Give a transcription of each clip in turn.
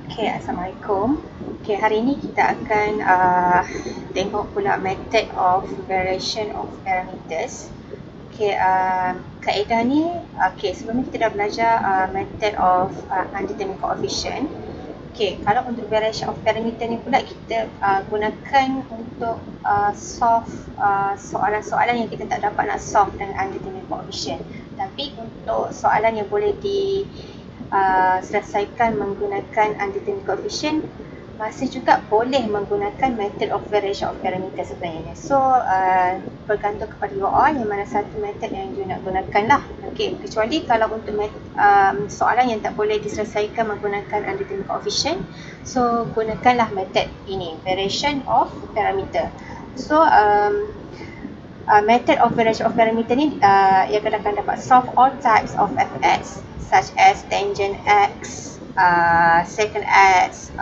Okay, Assalamualaikum. Okay, hari ini kita akan tengok pula method of variation of parameters. Okay, kaedah ni, okay, sebelum ni kita dah belajar method of undetermined coefficient. Okay, kalau untuk variation of parameter ni pula kita gunakan untuk solve soalan-soalan yang kita tak dapat nak solve dengan undetermined coefficient. Tapi untuk soalan yang boleh selesaikan menggunakan undetermined coefficient, masih juga boleh menggunakan method of variation of parameter sebenarnya. So bergantung kepada you all yang mana satu method yang you nak gunakan lah. Okay, kecuali kalau untuk soalan yang tak boleh diselesaikan menggunakan undetermined coefficient, so gunakanlah method ini, variation of parameter. So method of variation of parameter ni yang akan dapat solve all types of fx such as tangent x, secant x,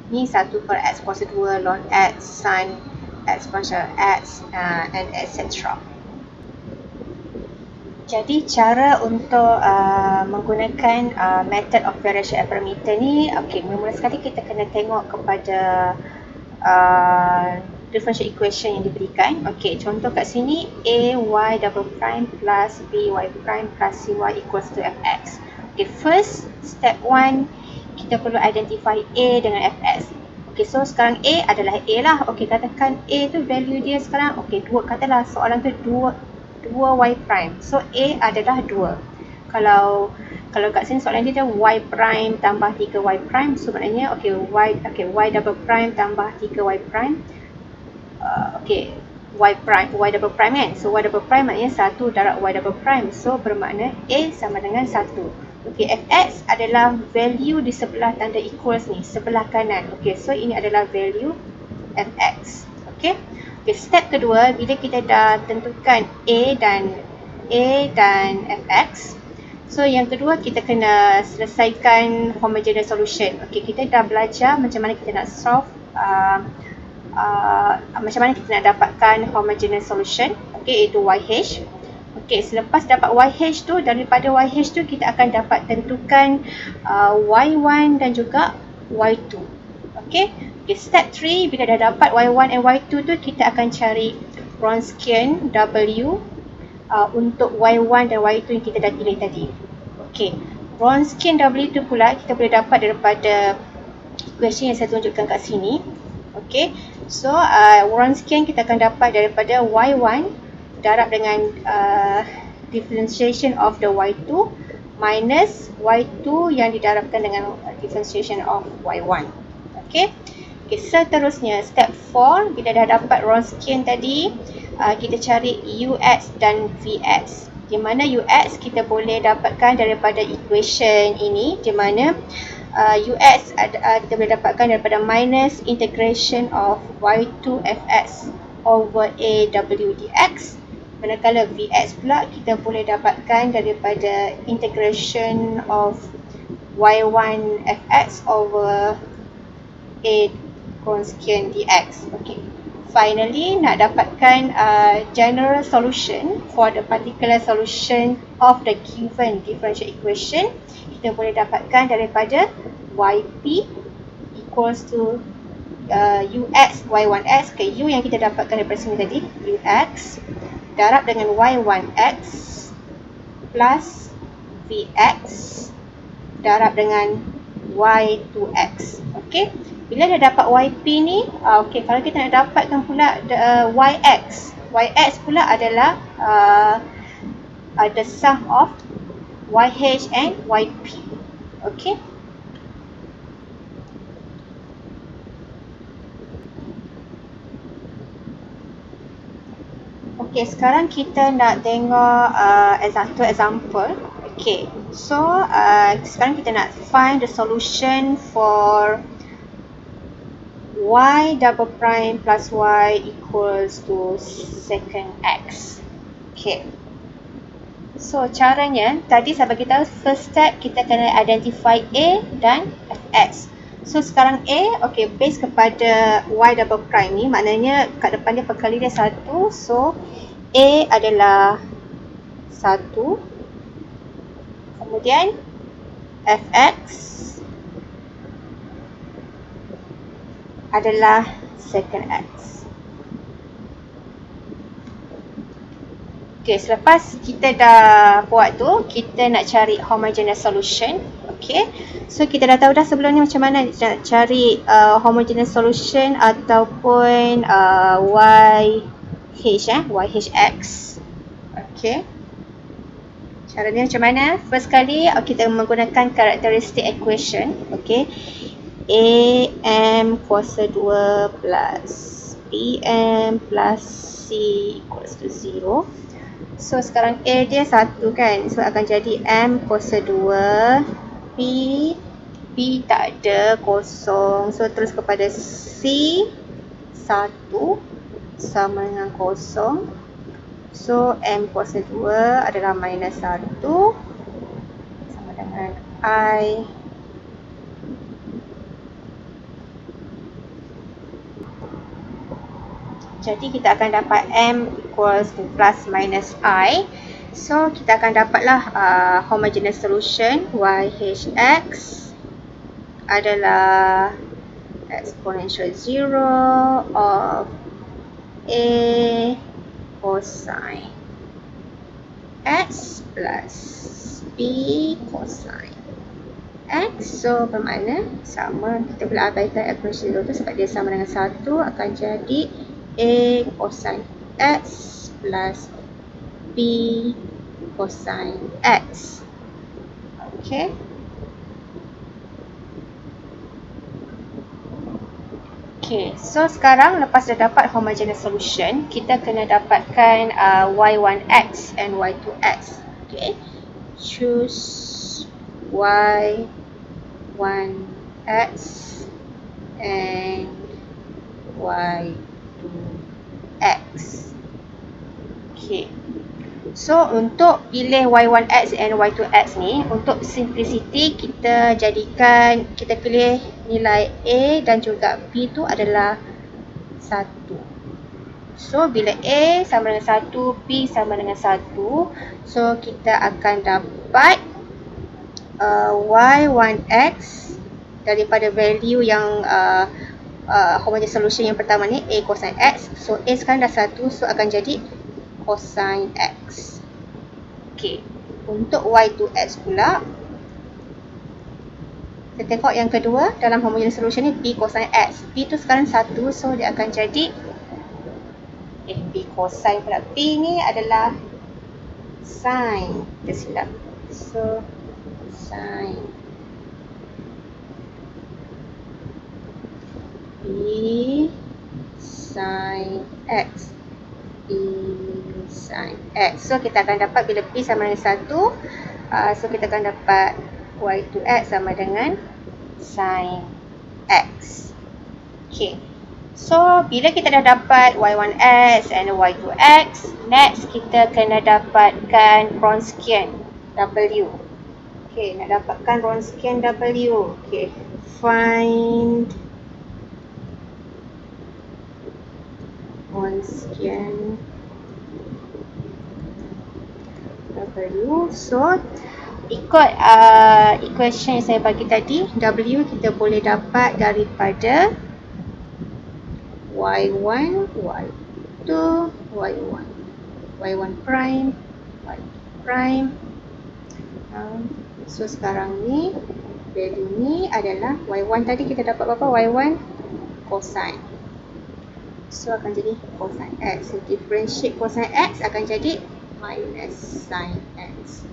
ni 1 per x kuasa 2, ln x, sin x partial x, and etc. Jadi cara untuk menggunakan method of variation of parameter ni, okay, mula-mula sekali kita kena tengok kepada differential equation yang diberikan. Okay, contoh kat sini a y double prime plus b y prime plus c y equals to fx. Okay, first step 1 kita perlu identify a dengan fx. Okay, so sekarang a adalah a lah. Okay, katakan a tu value dia sekarang, okay, katalah soalan tu 2 y prime. So a adalah 2. Kalau kat sini soalan dia y prime tambah 3y prime, so maknanya y double prime tambah 3y prime, y double prime kan. So y double prime maknanya 1 darab y double prime, so bermakna a sama dengan 1. Okay, fx adalah value di sebelah tanda equals ni, sebelah kanan. Okay, so ini adalah value fx. Okay, step kedua, bila kita dah tentukan a dan fx, so yang kedua kita kena selesaikan homogeneous solution. Okay, kita dah belajar macam mana kita nak solve macam mana kita nak dapatkan homogeneous solution, okay, iaitu YH. Okay, selepas dapat YH tu, daripada YH tu kita akan dapat tentukan Y1 dan juga Y2. Okay, step 3, bila dah dapat Y1 and Y2 tu, kita akan cari Wronskian W untuk Y1 dan Y2 yang kita dah pilih tadi. Okay, Wronskian W tu pula kita boleh dapat daripada equation yang saya tunjukkan kat sini. Okay, so Wronskian kita akan dapat daripada Y1 darab dengan differentiation of the Y2 minus Y2 yang didarabkan dengan differentiation of Y1. Okay, seterusnya step 4, bila dah dapat Wronskian tadi, kita cari Ux dan Vx, di mana Ux kita boleh dapatkan daripada equation ini, di mana Ux kita boleh dapatkan daripada minus integration of Y2 Fx over AW dx. Manakala Vx pula kita boleh dapatkan daripada integration of Y1 Fx over A Wronskian dx. Okay, finally nak dapatkan general solution for the particular solution of the given differential equation, kita boleh dapatkan daripada Yp equals to Ux Y1x. Okay, U yang kita dapatkan daripada sini tadi, Ux darab dengan Y1x plus Vx darab dengan Y2x. Okay, bila dah dapat Yp ni, okay, kalau kita nak dapatkan pula Yx pula adalah the sum of YH and Yp. Okay, okay, sekarang kita nak tengok satu example. Okay, so sekarang kita nak find the solution for y double prime plus y equals to secant x. Okay, so caranya tadi saya bagi tahu first step kita kena identify a dan fx. So sekarang a, okay, base kepada y double prime ni, maknanya kat depan dia perkali dia 1, so a adalah 1, kemudian fx adalah secant x. Okay, selepas kita dah buat tu, kita nak cari homogeneous solution. Okay, so kita dah tahu dah sebelum ni macam mana nak cari homogeneous solution ataupun YHX. Okay, cara ni macam mana? First kali kita menggunakan characteristic equation. Okay, AM kuasa 2 plus BM plus C equals to 0. So sekarang A dia 1 kan, so akan jadi M kuasa 2, P tak ada, kosong, so terus kepada C 1 sama dengan kosong, so M kuasa 2 adalah minus 1 sama dengan I. Jadi kita akan dapat M equals to plus minus I. So kita akan dapatlah homogeneous solution YHX adalah exponential 0 of A cosine X plus B cosine X. So bermakna sama, kita boleh abaikan exponential 0 tu sebab dia sama dengan 1, akan jadi A cosine X plus B cosine X. Okay. Okay, so sekarang lepas dah dapat homogeneous solution, kita kena dapatkan Y1X and Y2X. Okay, choose Y1X and Y2X. Okay, so untuk pilih Y1X and Y2X ni, untuk simplicity kita jadikan, kita pilih nilai A dan juga B tu adalah 1. So bila A sama dengan 1, B sama dengan 1, so kita akan dapat Y1X daripada value yang homogeneous solution yang pertama ni, A cosine X. So A sekarang dah 1, so akan jadi cosine X. Okay, untuk Y2X pula, kita tengok yang kedua dalam homogeneous solution ni, B cosine X. B tu sekarang 1, so dia akan jadi B cosine pula. B ni adalah sin, kita silap. So sin B sin X, B sin X. So kita akan dapat bila B sama dengan 1, so kita akan dapat Y2X sama dengan sin X. Okay, so bila kita dah dapat Y1X and Y2X, next kita kena dapatkan Wronskian W. Okay, nak dapatkan Wronskian W. Okay, find Wronskian W. So ikut equation yang saya bagi tadi, W kita boleh dapat daripada Y1, Y2, Y1, Y1 prime, Y2 prime. So sekarang ni, value ni adalah Y1 tadi kita dapat berapa? Y1 cosine. So akan jadi cosine X. So differentiate cosine X akan jadi minus sin X.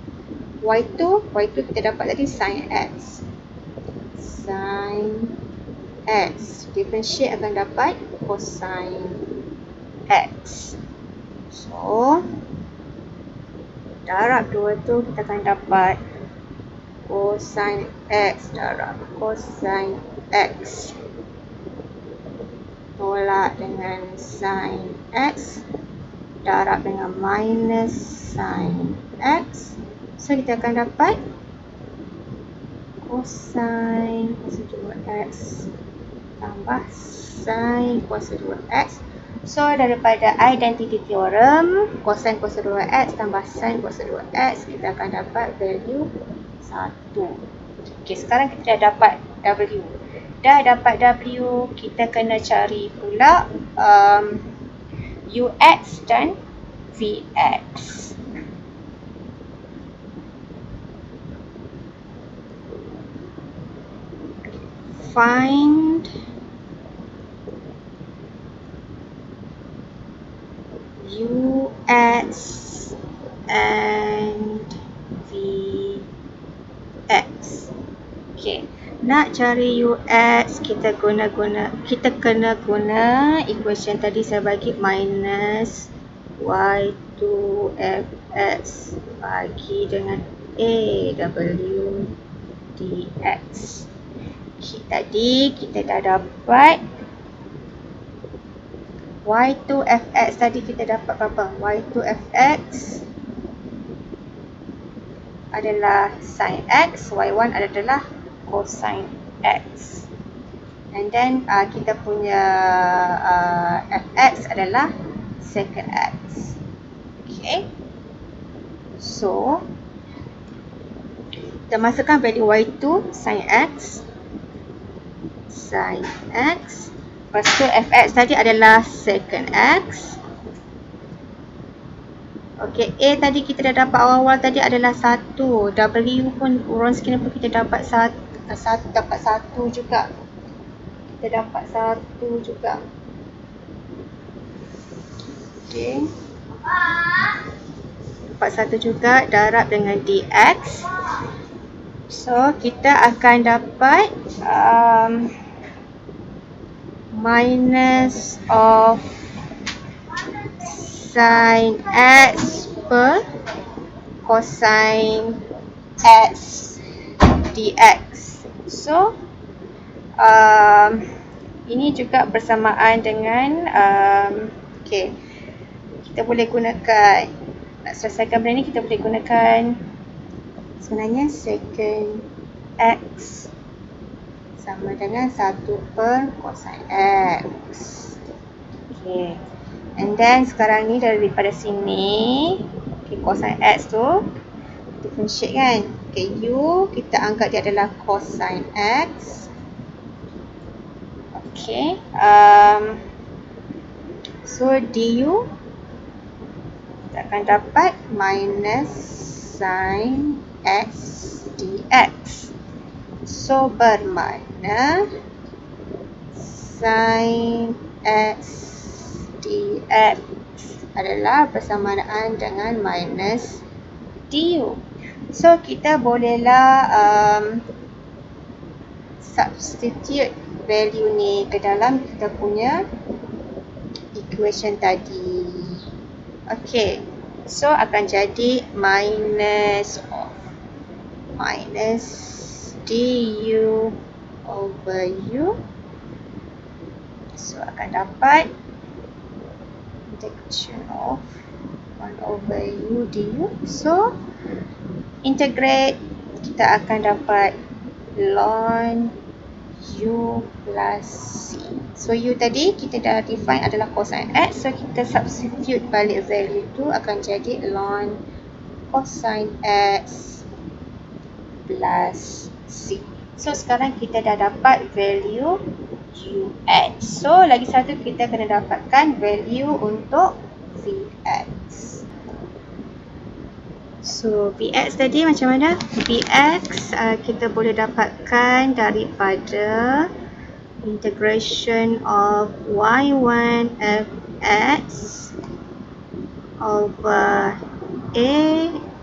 Y2 kita dapat tadi sin X. Sin X. Differentiate akan dapat cosine X. So darab dua tu kita akan dapat cosine X darab cosine X. Tolak dengan sin X. Darab dengan minus sin X. So kita akan dapat cosine kuasa 2x tambah sin kuasa 2x. So daripada identity theorem, cosine kuasa 2x tambah sin kuasa 2x, kita akan dapat value 1. Okay, sekarang kita dah dapat W. Dah dapat W, kita kena cari pula UX dan VX. Find UX and VX. Okay, nak cari UX kita kena guna equation tadi saya bagi minus Y2 fx bagi dengan AW dx. Okay, tadi kita dah dapat Y2 fx tadi kita dapat berapa? Y2 fx adalah sin x, Y1 adalah cosine x. And then kita punya fx adalah secant x. Okay. So, kita masukkan value Y2 sin x. Lepas tu fx tadi adalah secant x. Okay, A tadi kita dah dapat awal-awal tadi adalah 1. W pun Wronskian pun kita dapat 1 juga. Kita dapat 1 juga. Okay. Dapat 1 juga, darab dengan dx. So, kita akan dapat minus of sin x per cosine x dx. So, ini juga bersamaan dengan okay, kita boleh gunakan, nak selesaikan benda ni kita boleh gunakan sebenarnya secant x sama dengan 1 per cosine x. Okay. And then sekarang ni daripada sini, okay, cosine x tu differentiate kan. Okay, u kita anggap dia adalah cosine x. Okay. So du kita akan dapat minus sin x dx. So bermakna sin x dx adalah bersamaan dengan minus du. So kita bolehlah substitute value ni ke dalam kita punya equation tadi. Okay, so akan jadi minus du over u. So akan dapat integration of 1 over u du. So integrate, kita akan dapat ln u plus c. So u tadi kita dah define adalah cosine x. So kita substitute balik value tu akan jadi ln cosine x plus c. So sekarang kita dah dapat value ux. So lagi satu kita kena dapatkan value untuk vx. So vx tadi macam mana? Vx kita boleh dapatkan daripada integration of y1 fx over a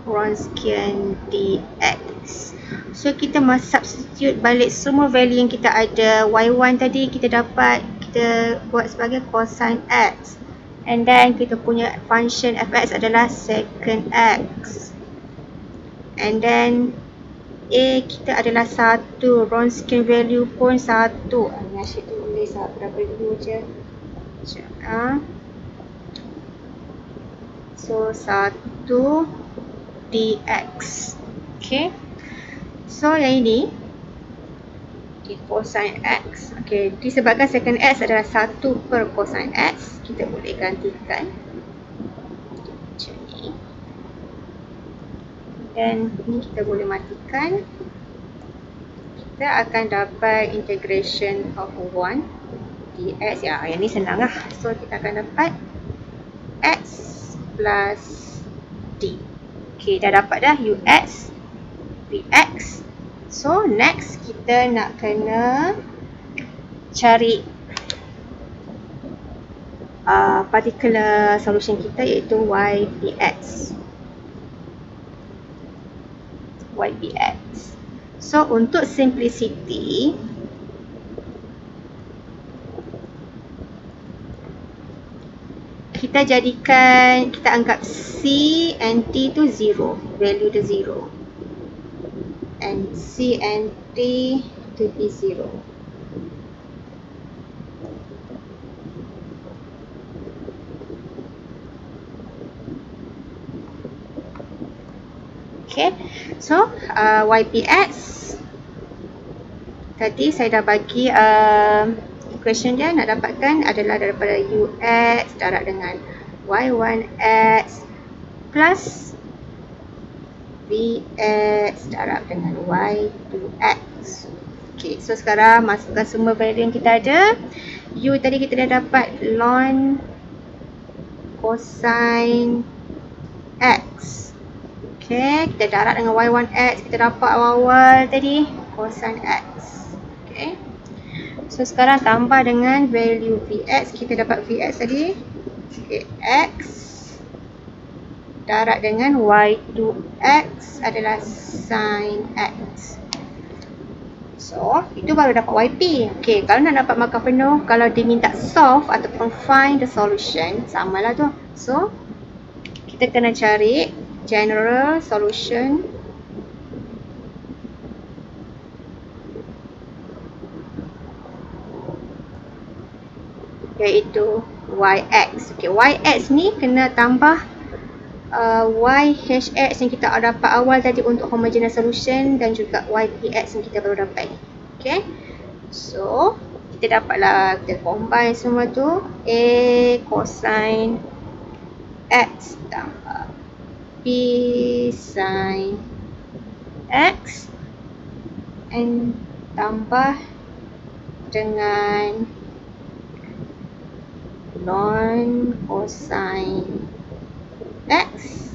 Wronskian dx. So kita must substitute balik semua value yang kita ada. Y1 tadi kita dapat, kita buat sebagai cosine x. And then kita punya function fx adalah secant x. And then a kita adalah 1. Wronskian value pun 1. Ni asyik tulis berapa dulu je. So 1 dx. Okay. So yang ini cosine x. Okay, disebabkan secant x adalah 1 per cosine x, kita boleh gantikan macam ni. Dan ni kita boleh matikan. kita akan dapat integration of 1 dx. Ya, yang ni senang lah. So kita akan dapat x plus d. Okay, dah dapat dah ux vx. So next kita nak kena cari particular solution kita, iaitu y vx. So untuk simplicity, kita jadikan, kita anggap c and t tu 0, value dia 0, and c and t to be 0. Okay, so ypx tadi saya dah bagi equation dia, nak dapatkan adalah daripada ux darab dengan y1x plus vx darab dengan y2x. Okay, so sekarang masukkan semua value yang kita ada. U tadi kita dah dapat ln cosine x. Okay, kita darab dengan y1x, kita dapat awal-awal tadi cosine x. Okay, so sekarang tambah dengan value vx, kita dapat vx tadi. Okay, x darab dengan y2x adalah sin x. So, itu baru dapat yp. Okay, kalau nak dapat markah penuh, kalau dia minta solve ataupun find the solution, samalah tu. So, kita kena cari general solution iaitu yx. Okay, yx ni kena tambah yhx yang kita dapat awal tadi untuk homogeneous solution, dan juga ypx yang kita baru dapat. Okay, so kita dapatlah, kita combine semua tu, a cosine x tambah b sin x, and tambah dengan ln cosine x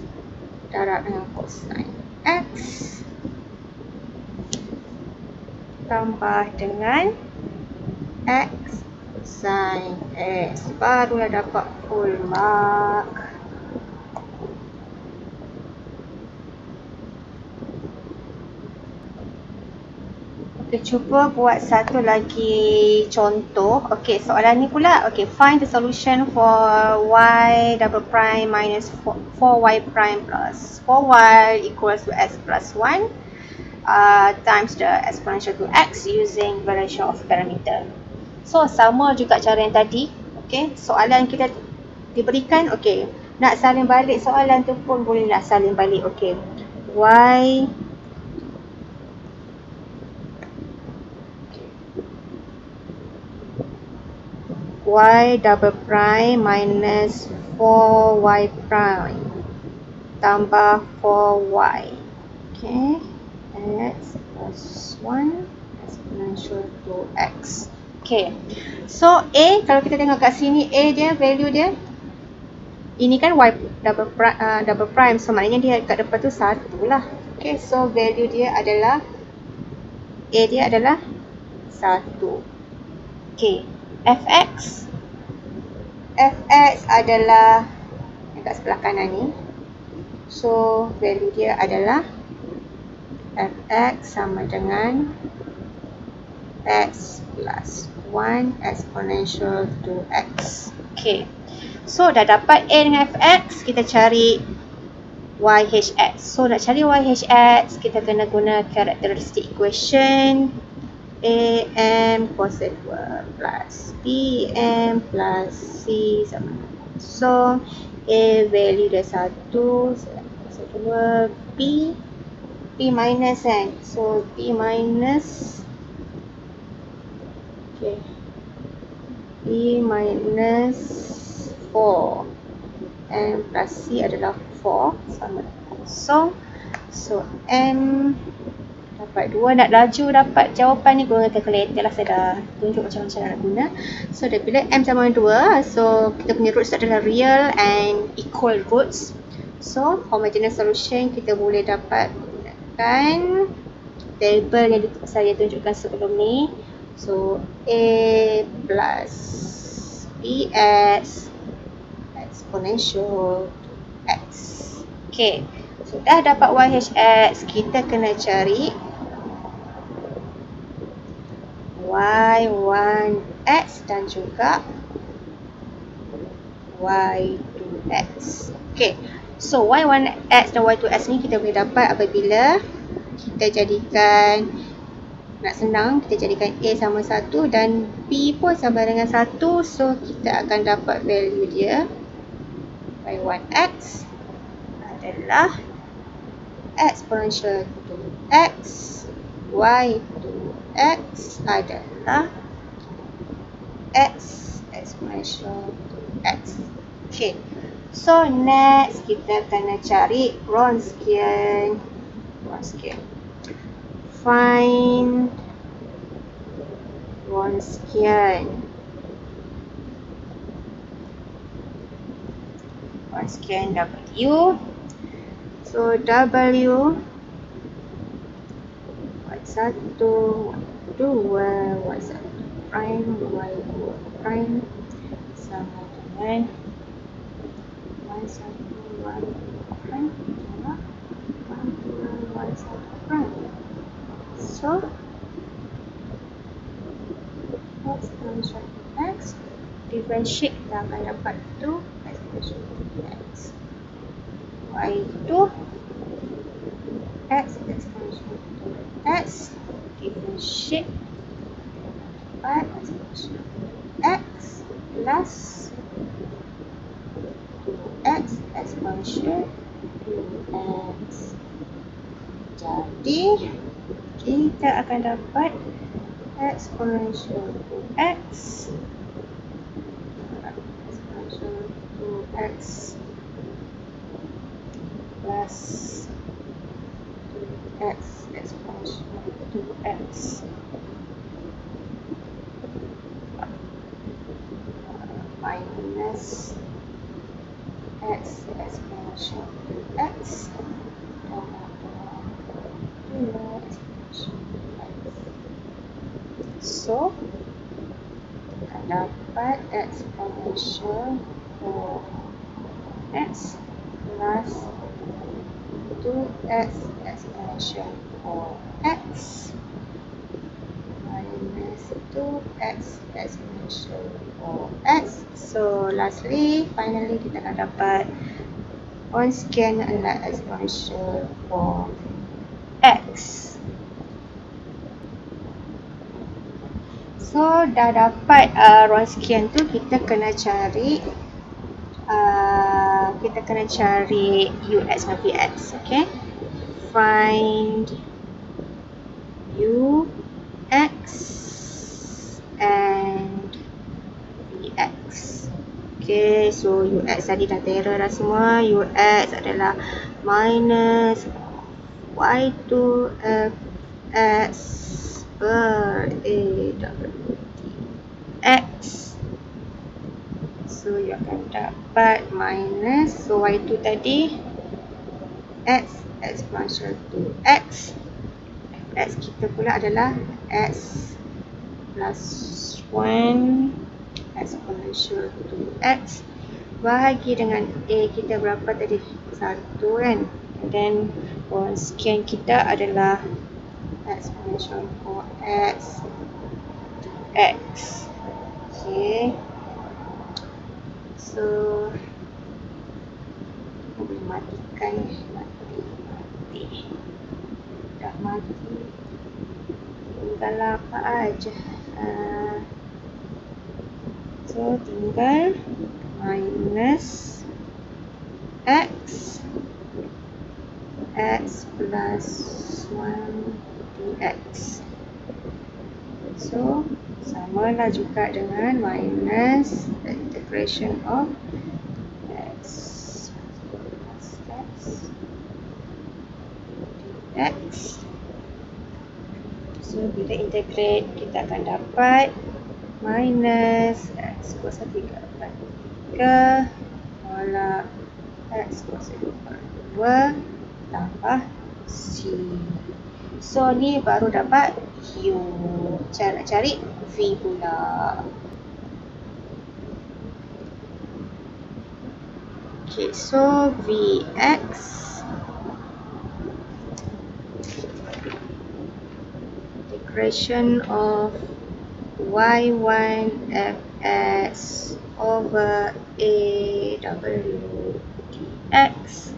darab dengan cosine x tambah dengan x sin x, barulah dapat full mark. Kita cuba buat satu lagi contoh. Okay, soalan ni pula. Okay, find the solution for y double prime minus 4y prime plus 4y equals to x plus 1 times the exponential to x using variation of parameter. So, sama juga cara yang tadi. Okay, soalan kita diberikan. Okay, nak salin balik soalan tu pun boleh nak salin balik. Okay, y double prime minus 4y prime tambah 4y. Okay, x plus 1 exponential to x. Okay, so a, kalau kita tengok kat sini, a dia, value dia, ini kan y double prime, so maknanya dia kat depan tu 1 lah. Okay, so value dia adalah, a dia adalah 1. Okay, fx adalah dekat sebelah kanan ni. So value dia adalah fx sama dengan x plus 1 exponential to x. Okay, so dah dapat a dengan fx, kita cari yhx. So nak cari yhx, kita kena guna characteristic equation am cos 2 plus bm plus c sama. So a value dia 1, cos 2, b minus kan. So b minus, okay, b minus 4 m plus c adalah 4 sama. So m Dapat 2. Nak laju dapat jawapan ni guna calculator lah. Saya dah tunjuk macam mana nak guna. So bila M sama dengan 2, so kita punya roots adalah real and equal roots. So homogeneous solution kita boleh dapat menggunakan table yang saya tunjukkan sebelum ni. So A plus BX exponential X. Okay, sudah dapat YHX, kita kena cari Y1X dan juga Y2X. Okay, so Y1X dan Y2X ni kita boleh dapat apabila kita jadikan, nak senang, kita jadikan A sama 1 dan B pun sama dengan 1. So kita akan dapat value dia. Y1X adalah exponential to X. Y2X adalah X exponential to X. Okay, so next kita kena cari Wronskian. Find Wronskian. Wronskian W. So W Y1, Y2, Y1 prime, Y2 prime sama dengan Y1, Y2 prime sama Y2, Y1 prime. So X exponential X, differentiate kita akan dapat 2 exponential X. Y2 X exponential X, differentiate dapat exponential X plus 2X exponential 2X. Jadi kita akan dapat exponential 2X exponential 2X plus 2X exponential 2X minus X exponential 2X so akan dapat exponential 4x plus 2x exponential 4x minus 2x exponential 4x. So lastly, finally kita akan dapat Wronskian adalah exponential 4x. So dah dapat Wronskian tu, kita kena cari UX dan VX. Okay, find UX and VX. Okay, so UX tadi dah terror dah semua. UX adalah minus Y2FX per AWTX. So you akan dapat minus, so Y2 tadi X exponential to X. X kita pula adalah X plus 1 exponential to X bahagi dengan A kita berapa tadi? 1 kan? And then Wronskian kita adalah exponential for X X. Okay, so boleh matikan ni. Mati dah mati, tinggal apa aja. So tinggal minus X X plus 1 dx. So samalah juga dengan minus the integration of X plus X dx So bila integrate kita akan dapat minus x kuasa 3/3 tolak x kuasa 2 tambah c. So ni baru dapat u. Cara nak cari v pula. Okay, so vx integration of y1 fx over a w dx.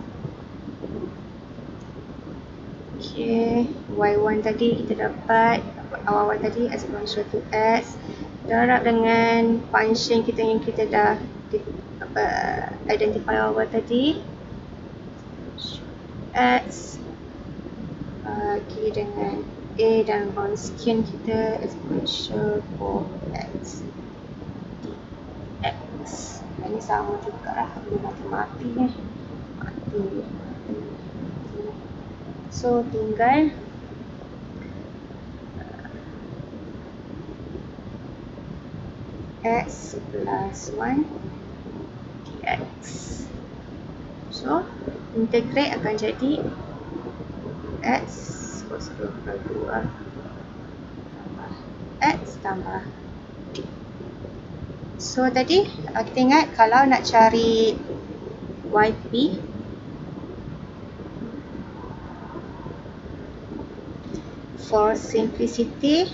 Okay, y1 tadi kita dapat awal-awal tadi exponential to x darab dengan function kita yang kita dah identify awal tadi, x bagi dengan a dan Wronskian kita exponential for x dx. Ini sama juga lah, belum mati ni. So tinggal x plus 1 dx. So integrate akan jadi x cos 2 tambah x tambah d. So tadi kita ingat kalau nak cari yp, for simplicity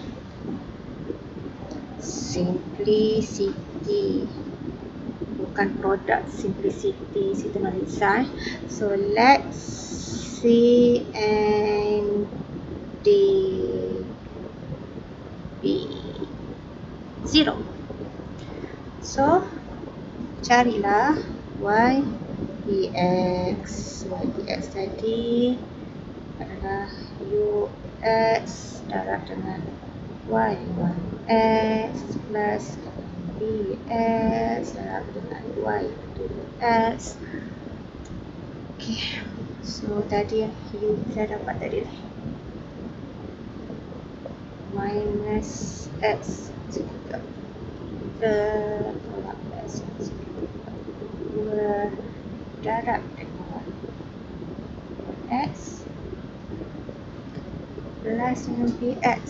bukan produk, simplicity situ Marisa. So let's C and D be 0. So carilah y dx. Y dx tadi adalah ux darab dengan y1x plus bx darab dengan y2x. Okay, so tadi u kita dapat tadi minus x kita tolak x 2 darab dengan x plus dengan bx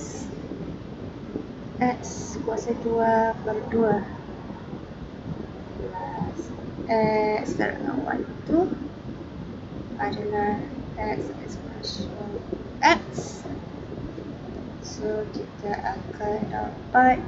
x kuasa 2/2 plus x darab dengan y2 adalah x exponential x. So kita akan dapat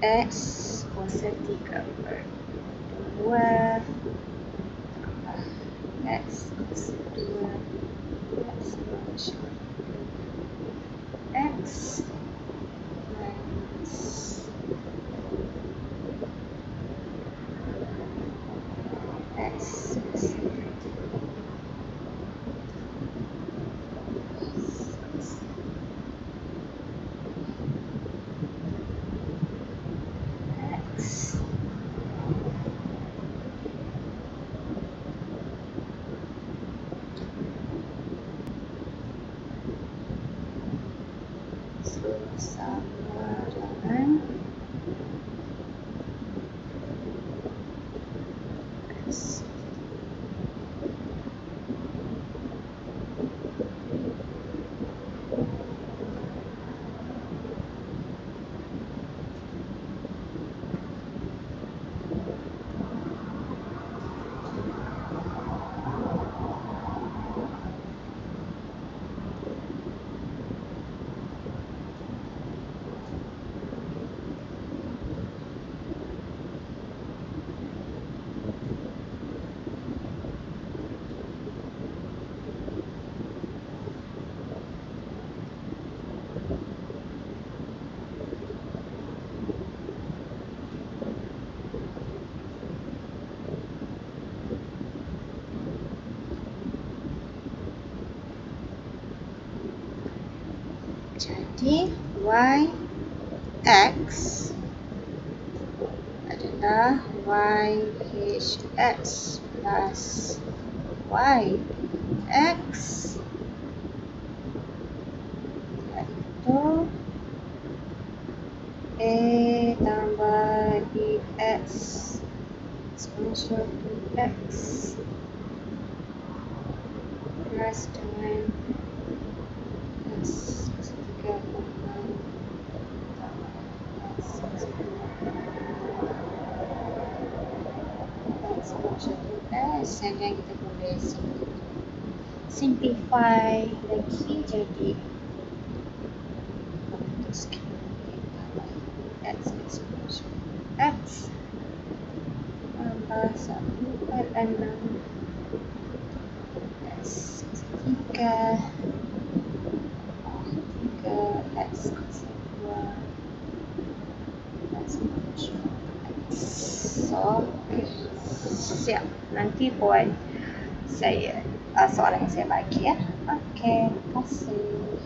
x kuasa 3/2 x kuasa 2 exponential x minus x kuasa 3 x. So sama dengan x. Jadi y x adalah yhx plus y x iaitu a tambah dx exponential 2x plus dengan x ketiga tambah x exponential 2x, dan kita boleh simplify lagi jadi x exponential x tambah 1/6 x tiga x kedua exponential x. So, siap. Nanti buat saya soalan yang saya bagi ya. Okey, terima kasih.